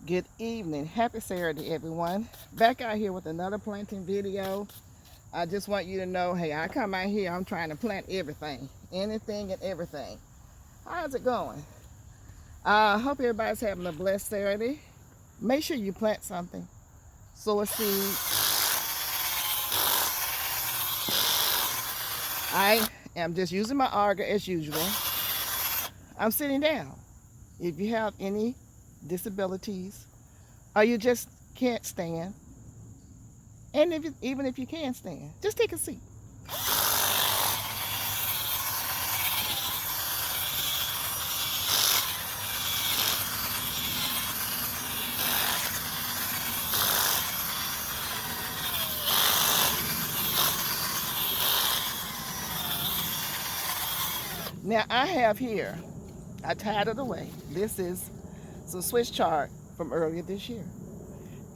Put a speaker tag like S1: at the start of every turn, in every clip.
S1: Good evening. Happy Saturday, everyone. Back out here with another planting video. I just want you to know, hey, I come out here, I'm trying to plant everything. Anything and everything. How's it going? I hope everybody's having a blessed Saturday. Make sure you plant something. Sow a seed. I am just using my auger as usual. I'm sitting down. If you have any disabilities or you just can't stand, and even if you can stand, just take a seat. Now I have here, I tied it away. This is some Swiss chard from earlier this year.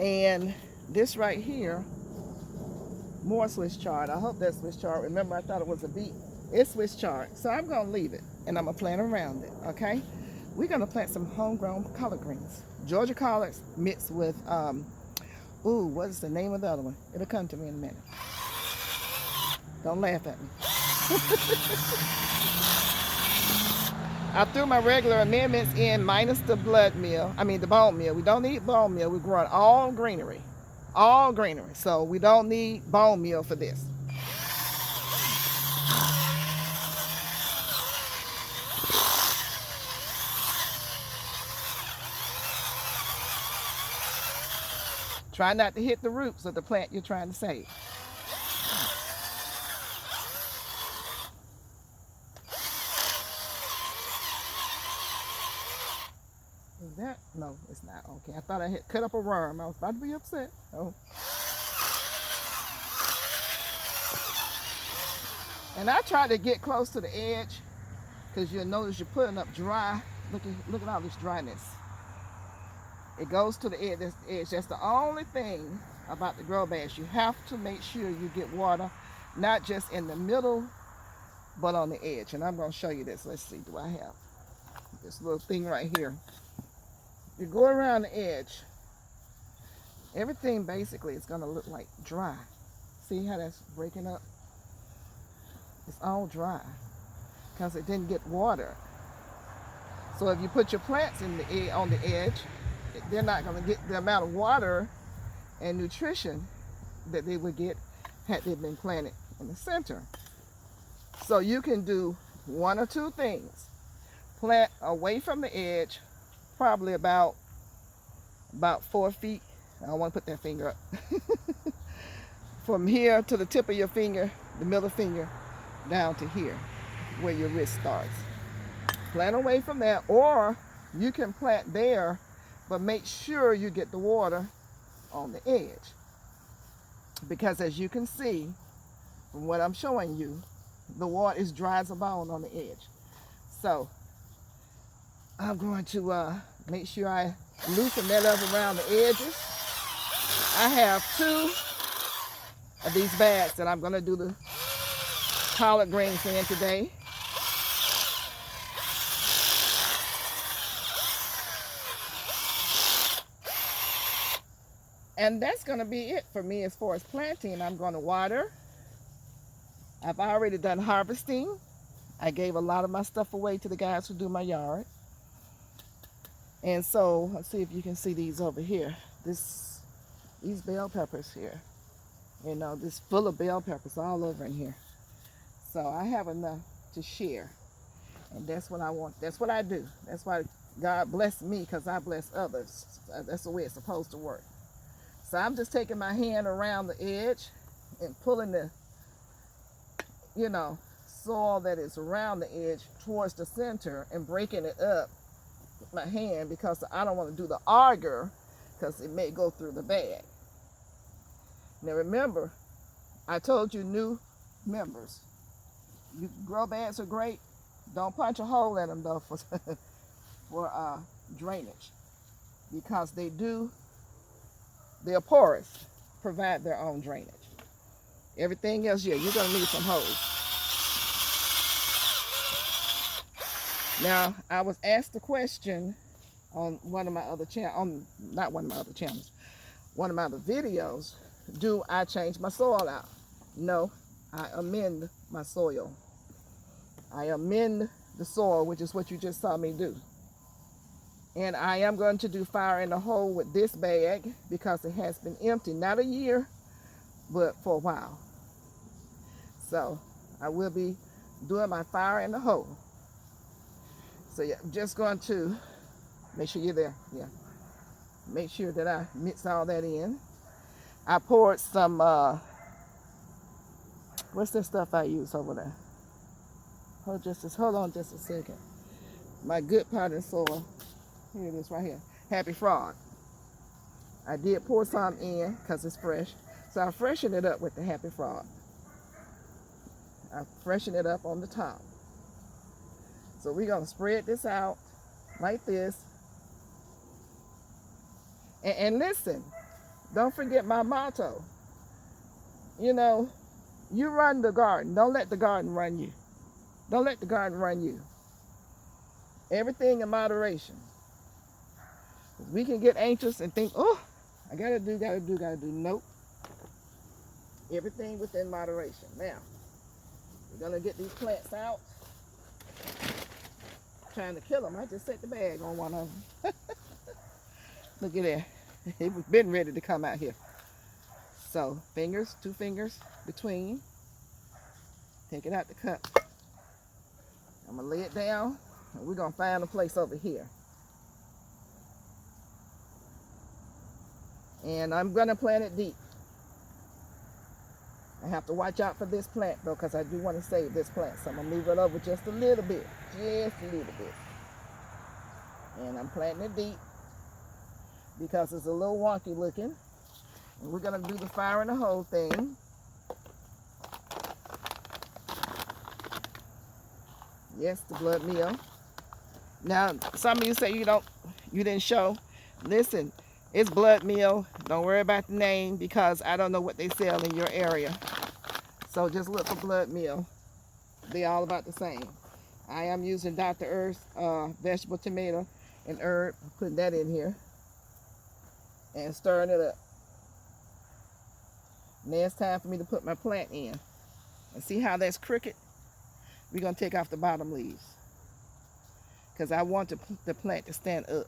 S1: And this right here, more Swiss chard. I hope that's Swiss chard. Remember, I thought it was a beet. It's Swiss chard. So I'm gonna leave it and I'm gonna plant around it, okay? We're gonna plant some homegrown collard greens. Georgia collards mixed with, what is the name of the other one? It'll come to me in a minute. Don't laugh at me. I threw my regular amendments in minus the bone meal. We don't need bone meal. We're growing all greenery. All greenery. So we don't need bone meal for this. Try not to hit the roots of the plant you're trying to save. Is that? No, it's not. Okay, I thought I had cut up a worm. I was about to be upset. Oh. And I tried to get close to the edge because you'll notice you're putting up dry. Look at all this dryness. It goes to the edge. That's the only thing about the grow bags. You have to make sure you get water, not just in the middle, but on the edge. And I'm going to show you this. Let's see. Do I have this little thing right here? You go around the edge, everything basically is going to look like dry. See how that's breaking up? It's all dry because it didn't get water. So if you put your plants on the edge, they're not going to get the amount of water and nutrition that they would get had they been planted in the center. So you can do one or two things. Plant away from the edge, probably about 4 feet. I don't want to put that finger up. From here to the tip of your finger, the middle finger, down to here, where your wrist starts. Plant away from that, or you can plant there, but make sure you get the water on the edge. Because as you can see, from what I'm showing you, the water is dry as a bone on the edge. So I'm going to make sure I loosen that up around the edges. I have 2 of these bags that I'm going to do the collard greens in today. And that's going to be it for me as far as planting. I'm going to water. I've already done harvesting. I gave a lot of my stuff away to the guys who do my yard. And so, let's see if you can see these over here. These bell peppers here. You know, this full of bell peppers all over in here. So I have enough to share. And that's what I want. That's what I do. That's why God blessed me, because I bless others. That's the way it's supposed to work. So I'm just taking my hand around the edge and pulling the, soil that is around the edge towards the center and breaking it up with my hand, because I don't want to do the auger because it may go through the bag. Now remember, I told you, new members, grow bags are great. Don't punch a hole in them though for drainage, because they're porous, provide their own drainage. Everything else, yeah, you're gonna need some hose. Now, I was asked the question, on one of my other channels, not one of my other channels, one of my other videos, do I change my soil out? No, I amend my soil. I amend the soil, which is what you just saw me do. And I am going to do fire in the hole with this bag because it has been empty, not a year, but for a while. So I will be doing my fire in the hole. So yeah, I'm just going to make sure you're there. Yeah. Make sure that I mix all that in. I poured some, what's this stuff I use over there? Hold on just a second. My good potting soil. Here it is right here. Happy Frog. I did pour some in because it's fresh. So I freshen it up with the Happy Frog. I freshen it up on the top. So we're going to spread this out like this. And listen, don't forget my motto. You know, you run the garden. Don't let the garden run you. Don't let the garden run you. Everything in moderation. We can get anxious and think, oh, I gotta do. Nope. Everything within moderation. Now, we're gonna get these plants out. Trying to kill them. I just set the bag on one of them. Look at that. It was been ready to come out here. So, fingers, 2 fingers between. Take it out the cup. I'm gonna lay it down, and we're gonna find a place over here. And I'm gonna plant it deep. I have to watch out for this plant though, because I do want to save this plant. So I'm gonna move it over just a little bit. Just a little bit. And I'm planting it deep because it's a little wonky looking. And we're gonna do the fire in the hole thing. Yes, the blood meal. Now, some of you say you didn't show. Listen, it's blood meal. Don't worry about the name because I don't know what they sell in your area. So just look for blood meal. They're all about the same. I am using Dr. Earth's vegetable tomato and herb. Putting that in here and stirring it up. Now it's time for me to put my plant in. And see how that's crooked? We're going to take off the bottom leaves because I want the plant to stand up.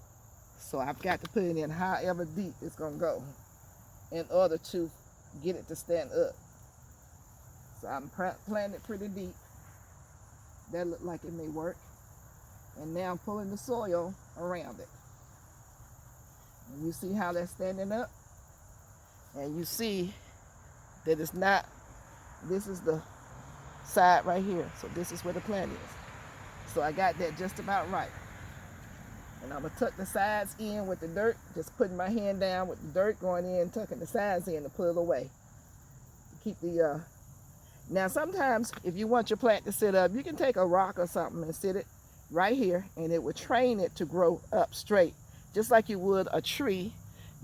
S1: So I've got to put it in however deep it's going to go in order to get it to stand up. So I'm planting it pretty deep. That looked like it may work. And now I'm pulling the soil around it. And you see how that's standing up? And you see that it's not, this is the side right here. So this is where the plant is. So I got that just about right. And I'm going to tuck the sides in with the dirt, just putting my hand down with the dirt going in, tucking the sides in to pull it away. Keep the, now sometimes if you want your plant to sit up, you can take a rock or something and sit it right here and it will train it to grow up straight. Just like you would a tree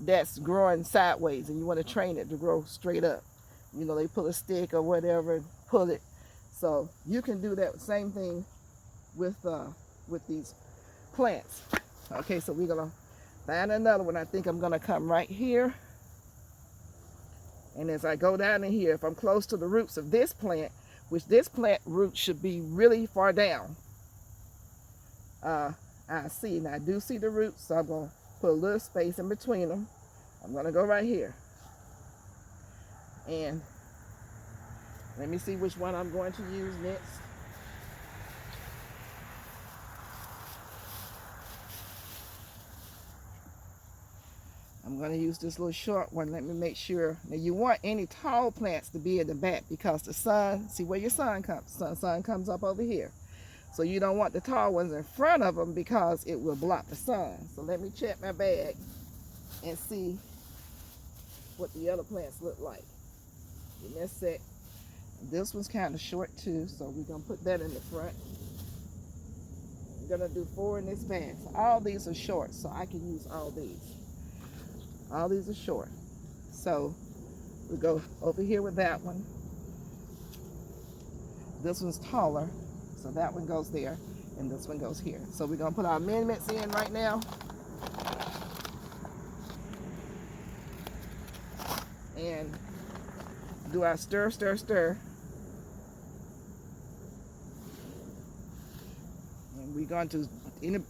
S1: that's growing sideways and you want to train it to grow straight up. You know, they pull a stick or whatever and pull it. So you can do that same thing with these plants. Okay, so we're gonna find another one. I think I'm gonna come right here. And as I go down in here, if I'm close to the roots of this plant, which this plant root should be really far down, I see, and I do see the roots, so I'm gonna put a little space in between them. I'm gonna go right here. And let me see which one I'm going to use next. I'm going to use this little short one. Let me make sure. Now you want any tall plants to be in the back because the sun, see where your sun comes. Sun comes up over here. So you don't want the tall ones in front of them because it will block the sun. So let me check my bag and see what the other plants look like. Give me a sec. This one's kind of short too, so we're going to put that in the front. I'm going to do 4 in this bag. So all these are short, so I can use all these. All these are short. So we go over here with that one. This one's taller, so that one goes there, and this one goes here. So we're going to put our amendments in right now. and do our stir, stir, stir. And we're going to,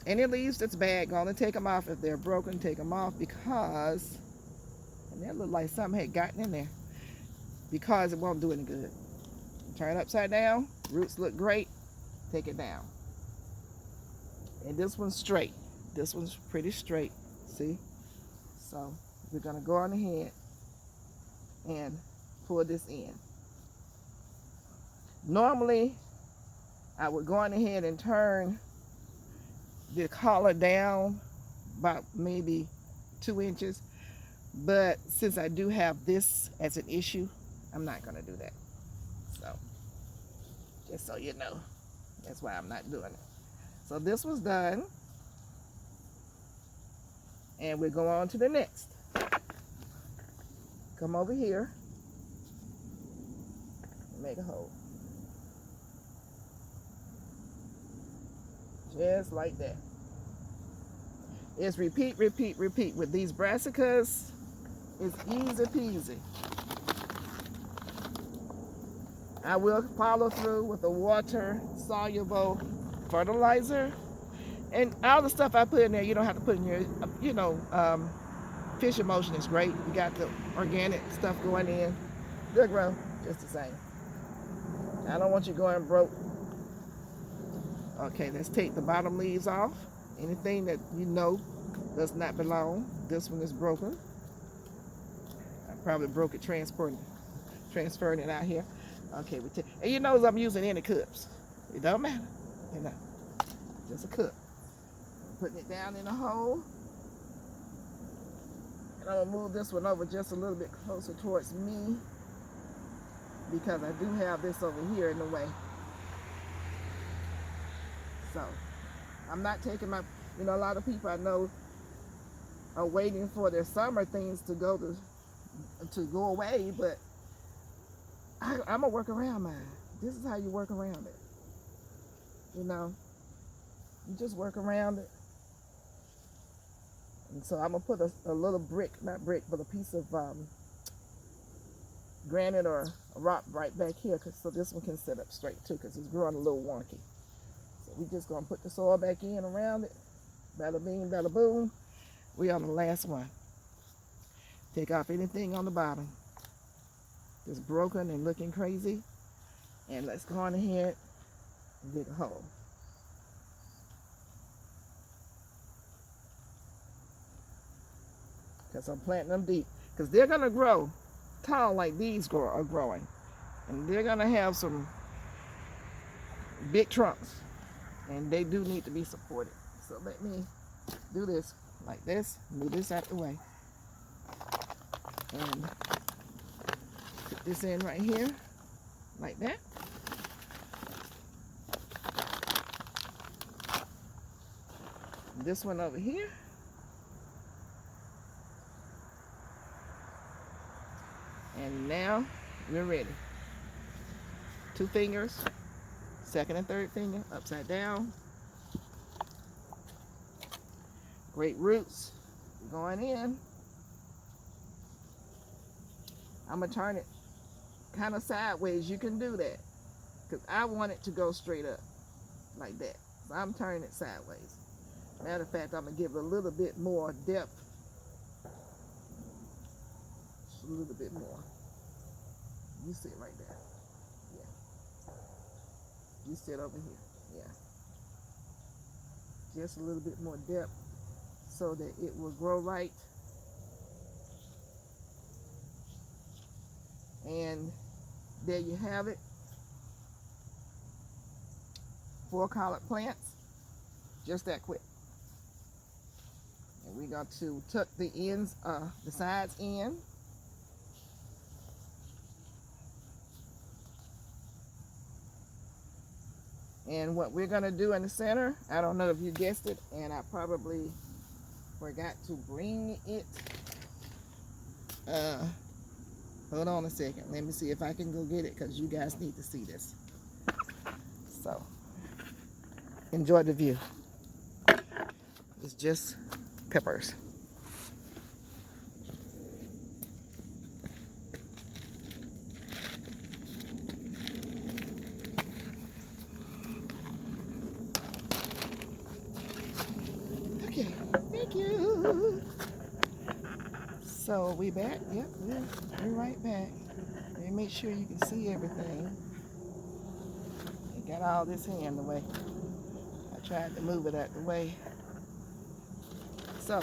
S1: any leaves that's bad, going to take them off. If they're broken, take them off, because, and that looked like something had gotten in there, because it won't do any good. Turn it upside down. Roots look great. Take it down. And this one's straight. This one's pretty straight. See? So we're going to go on ahead and pull this in. Normally, I would go on ahead and turn the collar down about maybe 2 inches. But since I do have this as an issue, I'm not going to do that. So, just so you know, that's why I'm not doing it. So this was done. And we go on to the next. Come over here. Make a hole. Just like that. It's repeat, repeat, repeat. With these brassicas, it's easy peasy. I will follow through with a water-soluble fertilizer. And all the stuff I put in there, you don't have to put in your, fish emulsion is great. You got the organic stuff going in. They'll grow just the same. I don't want you going broke. Okay, let's take the bottom leaves off. Anything that you know does not belong. This one is broken. I probably broke it transferring it out here. Okay, and you know I'm using any cups. It don't matter, you know, just a cup. I'm putting it down in a hole. And I'm gonna move this one over just a little bit closer towards me, because I do have this over here in the way. So, I'm not taking my, a lot of people I know are waiting for their summer things to go away, but I'm gonna work around mine. This is how you work around it. You just work around it. And so I'm gonna put a little brick, not brick, but a piece of granite or a rock right back here, so this one can sit up straight too, because it's growing a little wonky. So we just gonna put the soil back in around it. Bada bing, bada boom. We on the last one. Take off anything on the bottom that's broken and looking crazy. And let's go on ahead and dig a hole. Because I'm planting them deep. Because they're going to grow tall like these are growing. And they're going to have some big trunks. And they do need to be supported. So let me do this like this. Move this out the way. And put this in right here. Like that. This one over here. And now we're ready. 2 fingers, second and third finger, upside down. Great roots going in. I'm gonna turn it kind of sideways. You can do that, because I want it to go straight up like that. So I'm turning it sideways. Matter of fact, I'm gonna give it a little bit more depth. Just a little bit more. You sit right there. Yeah. You sit over here. Yeah. Just a little bit more depth so that it will grow right. And there you have it. 4 collard plants. Just that quick. And we're going to tuck the ends, the sides in. And what we're going to do in the center, I don't know if you guessed it, and I probably forgot to bring it. Hold on a second. Let me see if I can go get it, because you guys need to see this. So, enjoy the view. It's just peppers. Okay, thank you. So we back? Yep, we're right back. Let me make sure you can see everything. You got all this here in the way. I tried to move it out the way. So,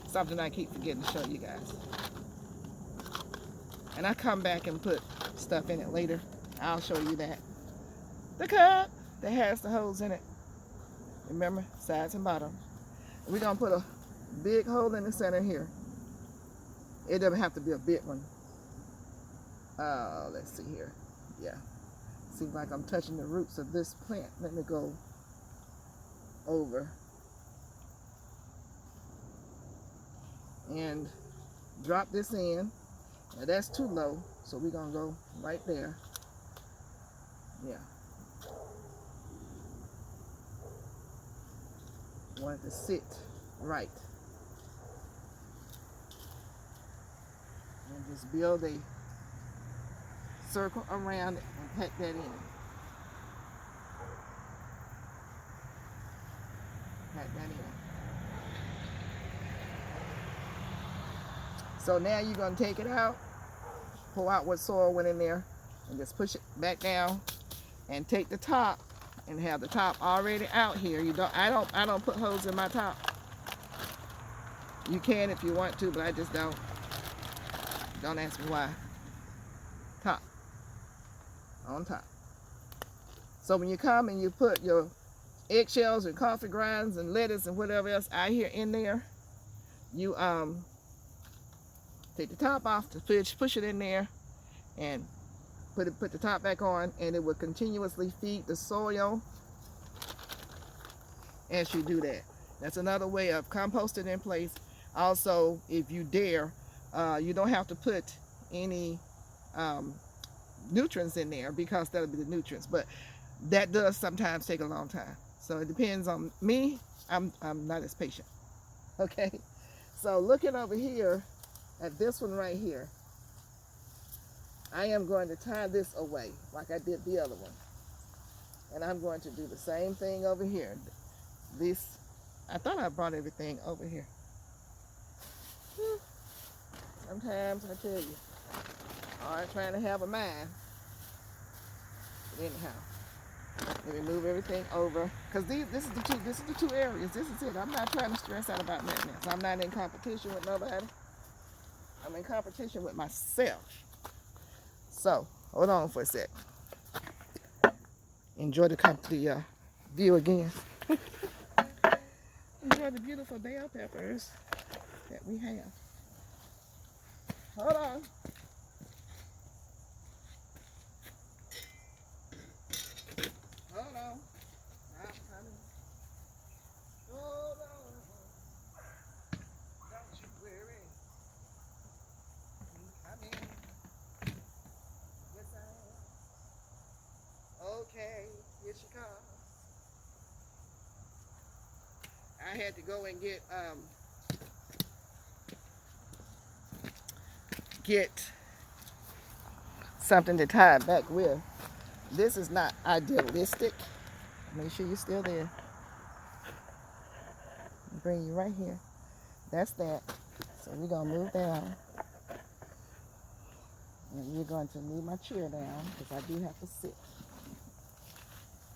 S1: something I keep forgetting to show you guys. And I come back and put stuff in it later. I'll show you that. The cup that has the holes in it. Remember, sides and bottom. We're going to put a big hole in the center here. It doesn't have to be a big one. Let's see here. Yeah. Seems like I'm touching the roots of this plant. Let me go over and drop this in. Now that's too low, so we're going to go right there. Yeah. Want it to sit right. And just build a circle around it and pack that in. Pack that in. So now you're going to take it out, pull out what soil went in there, and just push it back down, and take the top and have the top already out here. I don't put holes in my top. You can if you want to, but I just don't. Don't ask me why. Top. On top. So when you come and you put your eggshells and coffee grinds and lettuce and whatever else out here in there, you take the top off to push it in there and put the top back on, and it will continuously feed the soil as you do that. That's another way of composting in place. Also, if you dare, you don't have to put any nutrients in there, because that'll be the nutrients, but that does sometimes take a long time. So it depends on me. I'm not as patient. Okay, so looking over here at this one right here, I am going to tie this away like I did the other one, and I'm going to do the same thing over here. This, I thought I brought everything over here. Sometimes I tell you, all right, trying to have a mind. But anyhow, let me move everything over, because this is the two areas. This is it. I'm not trying to stress out about nothing else. I'm not in competition with nobody. I'm in competition with myself. So hold on for a sec. Enjoy the view again. Enjoy the beautiful bell peppers that we have. Hold on. Hold on. I'm coming. Hold on. Don't you worry. I'm coming. Yes, I am. Okay, here she comes. I had to go and get something to tie it back with. This is not idealistic. Make sure you're still there. Bring you right here. That's that. So we're going to move down. And we're going to move my chair down, because I do have to sit.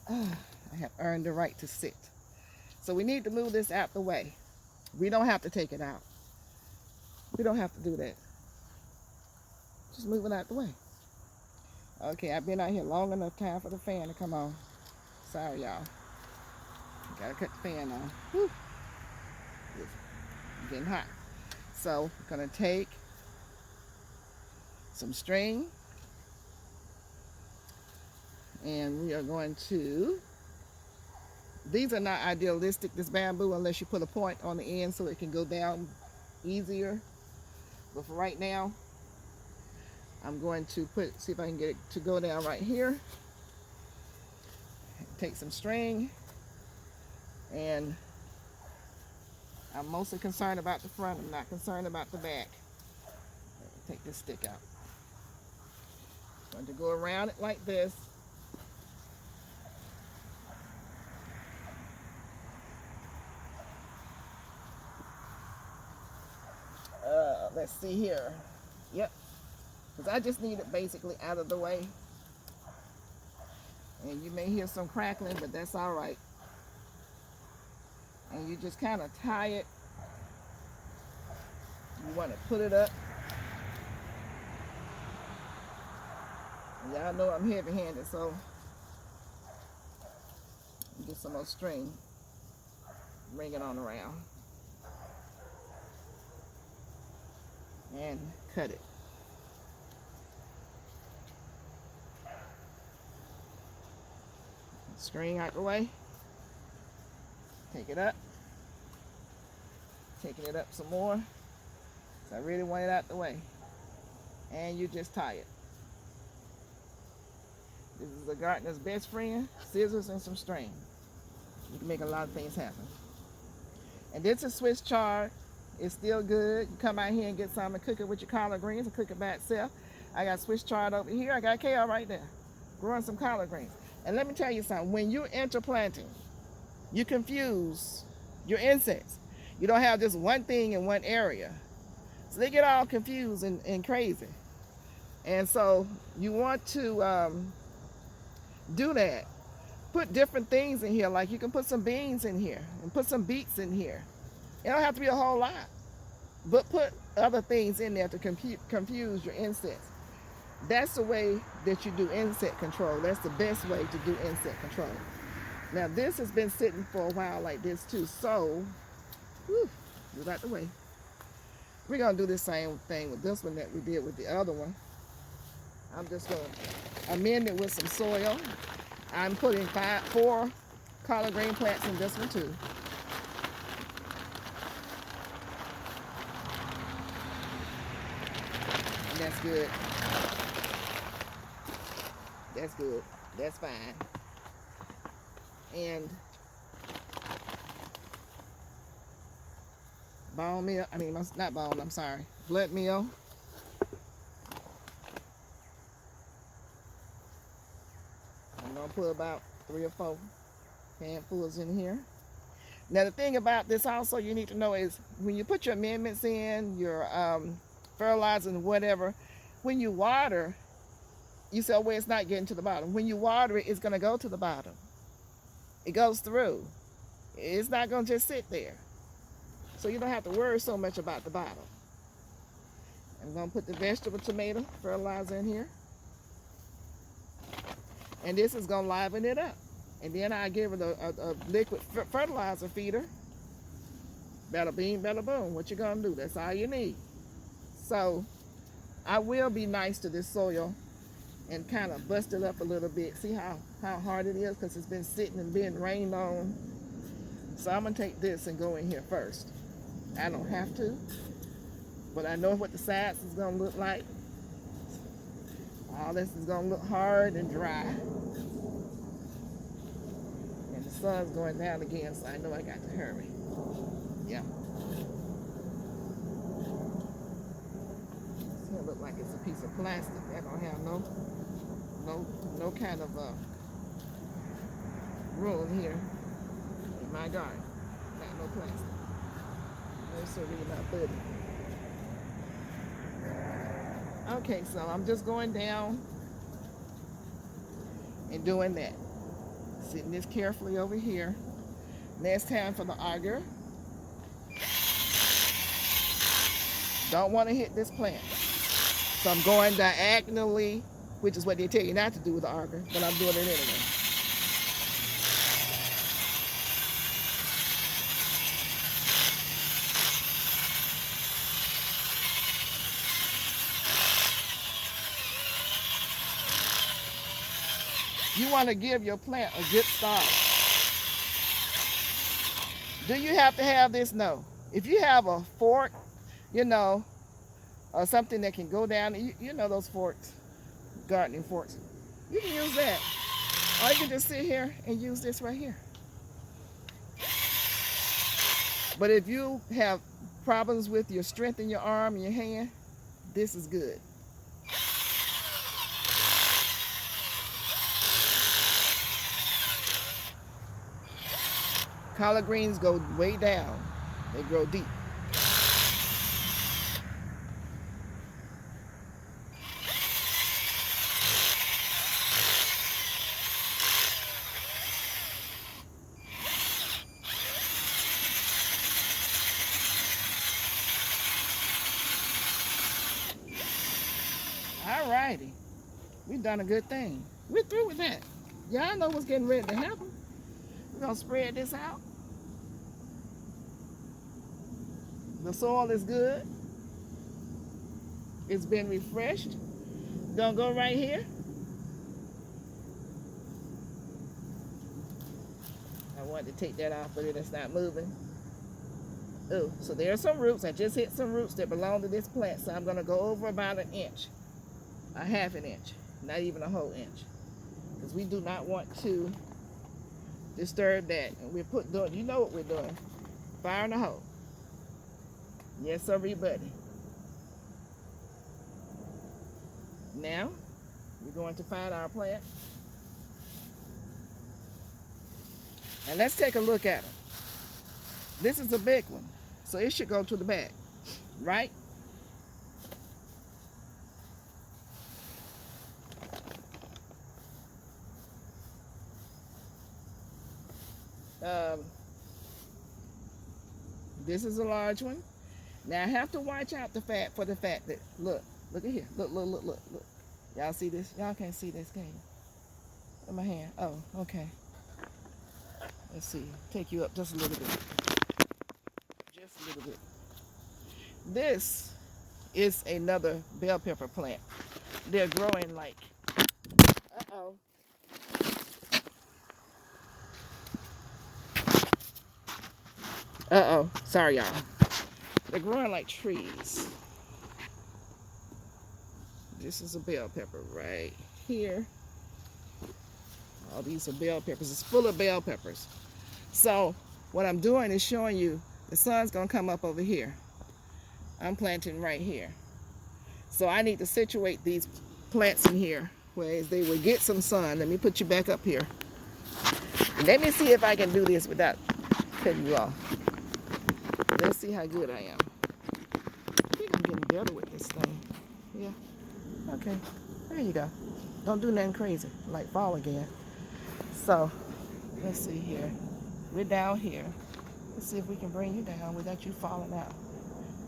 S1: I have earned the right to sit. So we need to move this out the way. We don't have to take it out. We don't have to do that. Just move it out the way. Okay, I've been out here long enough. Time for the fan to come on. Sorry, y'all. Gotta cut the fan on. Whew. It's getting hot. So I'm gonna take some string, and we are going to, these are not idealistic, this bamboo, unless you put a point on the end so it can go down easier. But for right now, I'm going to see if I can get it to go down right here. Take some string, and I'm mostly concerned about the front. I'm not concerned about the back. Take this stick out. I'm going to go around it like this. Let's see here. Yep. Because I just need it basically out of the way. And you may hear some crackling, but that's all right. And you just kind of tie it. You want to put it up. Y'all know I'm heavy-handed, so get some more string. Bring it on around. And cut it. String out the way. Take it up. Taking it up some more. So I really want it out the way. And you just tie it. This is a gardener's best friend, scissors and some string. You can make a lot of things happen. And this is Swiss chard. It's still good. You come out here and get some and cook it with your collard greens and cook it by itself. I got Swiss chard over here. I got kale right there. Growing some collard greens. And let me tell you something. When you're interplanting, you confuse your insects. You don't have just one thing in one area. So they get all confused and crazy. And so you want to do that. Put different things in here, like you can put some beans in here and put some beets in here. It don't have to be a whole lot, but put other things in there to confuse your insects. That's the way that you do insect control. That's the best way to do insect control. Now this has been sitting for a while like this too, so move out the way. We're gonna do the same thing with this one that we did with the other one. I'm just gonna amend it with some soil. I'm putting 4 collard green plants in this one too. And that's good. That's good. That's fine. And bone meal, not bone, I'm sorry, blood meal. I'm gonna put about 3 or 4 handfuls in here. Now the thing about this also you need to know is when you put your amendments in, your fertilizer and whatever, when you water, you say, oh, well, it's not getting to the bottom. When you water it, it's gonna go to the bottom. It goes through. It's not gonna just sit there. So you don't have to worry so much about the bottom. I'm gonna put the vegetable tomato fertilizer in here. And this is gonna liven it up. And then I give it a liquid fertilizer feeder. Bada bing, bada boom. What you gonna do? That's all you need. So I will be nice to this soil and kind of bust it up a little bit. See how hard it is because it's been sitting and being rained on. So I'm gonna take this and go in here first. I don't have to, but I know what the sides is gonna look like. All this is gonna look hard and dry. And the sun's going down again, so I know I got to hurry. Yeah. It's gonna look like it's a piece of plastic. That don't have no kind of room here in my garden. Not no plastic. No certainly not budding. Okay, so I'm just going down and doing that. Sitting this carefully over here. Now it's time for the auger. Don't want to hit this plant. So I'm going diagonally, which is what they tell you not to do with the auger, but I'm doing it anyway. You want to give your plant a good start. Do you have to have this? No. If you have a fork, or something that can go down, you know those forks, gardening forks, you can use that. Or you can just sit here and use this right here. But if you have problems with your strength in your arm and your hand, this is good. Collard greens go way down. They grow deep. All righty. We've done a good thing. We're through with that. Y'all know what's getting ready to happen. We're going to spread this out. The soil is good. It's been refreshed. Gonna go right here. I wanted to take that off, but it's not moving. Oh, so there are some roots. I just hit some roots that belong to this plant, so I'm gonna go over about an inch, a half an inch, not even a whole inch, because we do not want to disturb that. And we're doing, you know what we're doing, fire in the hole. Yes, sir, buddy. Now, we're going to find our plant. And let's take a look at them. This is a big one, so it should go to the back, right? This is a large one. Now I have to watch out for the fact that, look at here, look. Y'all see this? Y'all can't see this, can you? In my hand. Oh, okay. Let's see. Take you up just a little bit. Just a little bit. This is another bell pepper plant. They're growing like, sorry y'all. They're growing like trees. This is a bell pepper right here. All these are bell peppers. It's full of bell peppers. So what I'm doing is showing you the sun's gonna come up over here. I'm planting right here. So I need to situate these plants in here where they will get some sun. Let me put you back up here. Let me see if I can do this without cutting you off. Let's see how good I am. I think I'm getting better with this thing. Yeah. Okay. There you go. Don't do nothing crazy, like fall again. So, let's see here. We're down here. Let's see if we can bring you down without you falling out.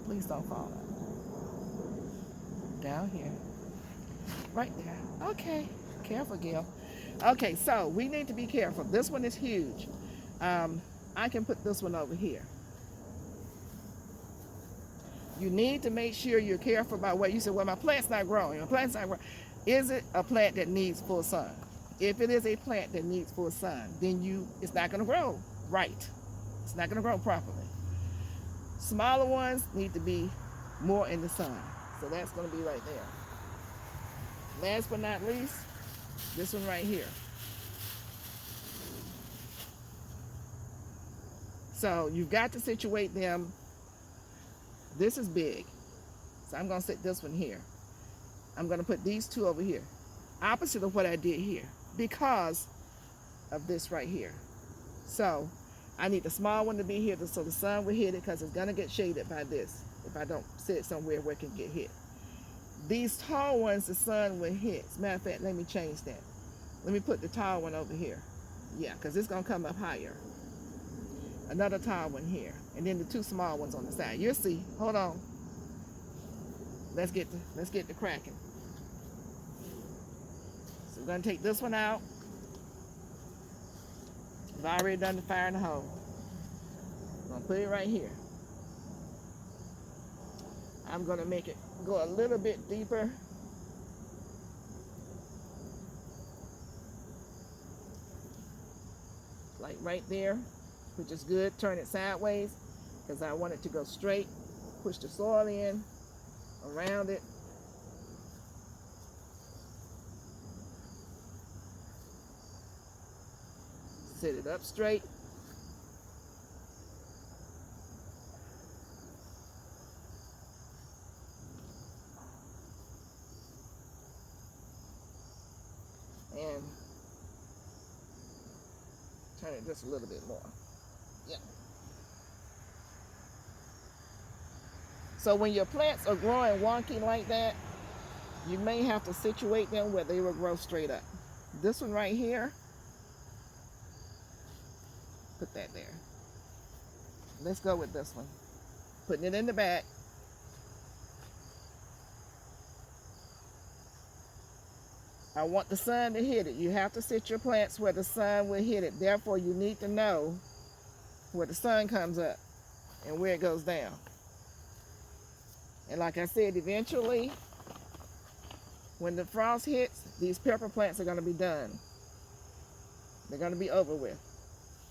S1: Please don't fall out. Down here. Right there. Okay. Careful, Gail. Okay, so we need to be careful. This one is huge. I can put this one over here. You need to make sure you're careful about what you say. Well, my plant's not growing. My plant's not growing. Is it a plant that needs full sun? If it is a plant that needs full sun, then it's not going to grow right. It's not going to grow properly. Smaller ones need to be more in the sun. So that's going to be right there. Last but not least, this one right here. So you've got to situate them. This is big. So I'm going to sit this one here. I'm going to put these two over here. Opposite of what I did here. Because of this right here. So I need the small one to be here so the sun will hit it, because it's going to get shaded by this if I don't sit somewhere where it can get hit. These tall ones, the sun will hit. As a matter of fact, let me change that. Let me put the tall one over here. Yeah, because it's going to come up higher. Another tall one here. And then the two small ones on the side. You'll see. Hold on. Let's get the cracking. So we're going to take this one out. I've already done the fire in the hole. I'm going to put it right here. I'm going to make it go a little bit deeper. Like right there, which is good. Turn it sideways because I want it to go straight. Push the soil in, around it. Sit it up straight. And turn it just a little bit more. Yeah. So when your plants are growing wonky like that, you may have to situate them where they will grow straight up. This one right here, put that there. Let's go with this one. Putting it in the back. I want the sun to hit it. You have to sit your plants where the sun will hit it. Therefore, you need to know where the sun comes up and where it goes down. And like I said, eventually, when the frost hits, these pepper plants are going to be done. They're going to be over with.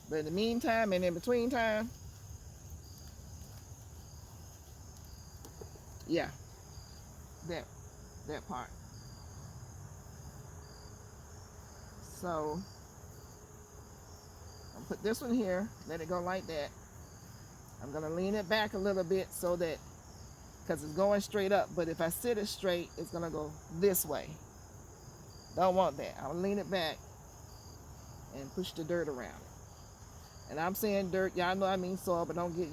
S1: But in the meantime and in between time, yeah, that part. So I'll put this one here, let it go like that. I'm going to lean it back a little bit so that, because it's going straight up, but if I sit it straight, it's going to go this way. Don't want that. I'll lean it back and push the dirt around it. And I'm saying dirt, y'all know I mean soil, but don't get,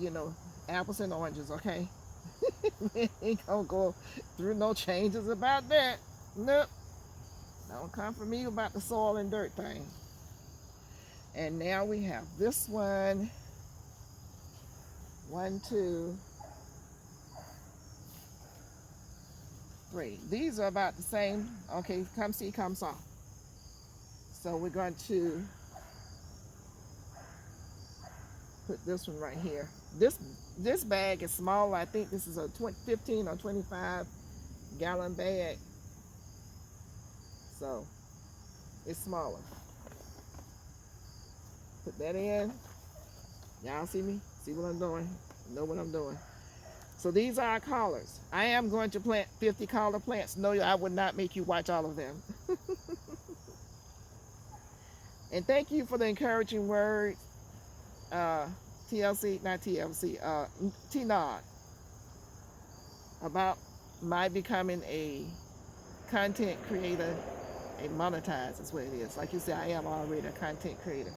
S1: apples and oranges, okay? We ain't gonna go through no changes about that. Nope. Don't come for me about the soil and dirt thing. And now we have this one. 1, 2, 3. These are about the same. Okay, come see, come saw. So we're going to put this one right here. This bag is small. I think this is a 15 or 25 gallon bag. So it's smaller. Put that in. Y'all see me? See what I'm doing? Know what I'm doing. So these are our collards. I am going to plant 50 collard plants. No, I would not make you watch all of them. And thank you for the encouraging words, T-Nod, about my becoming a content creator, a monetized is what it is. Like you said, I am already a content creator.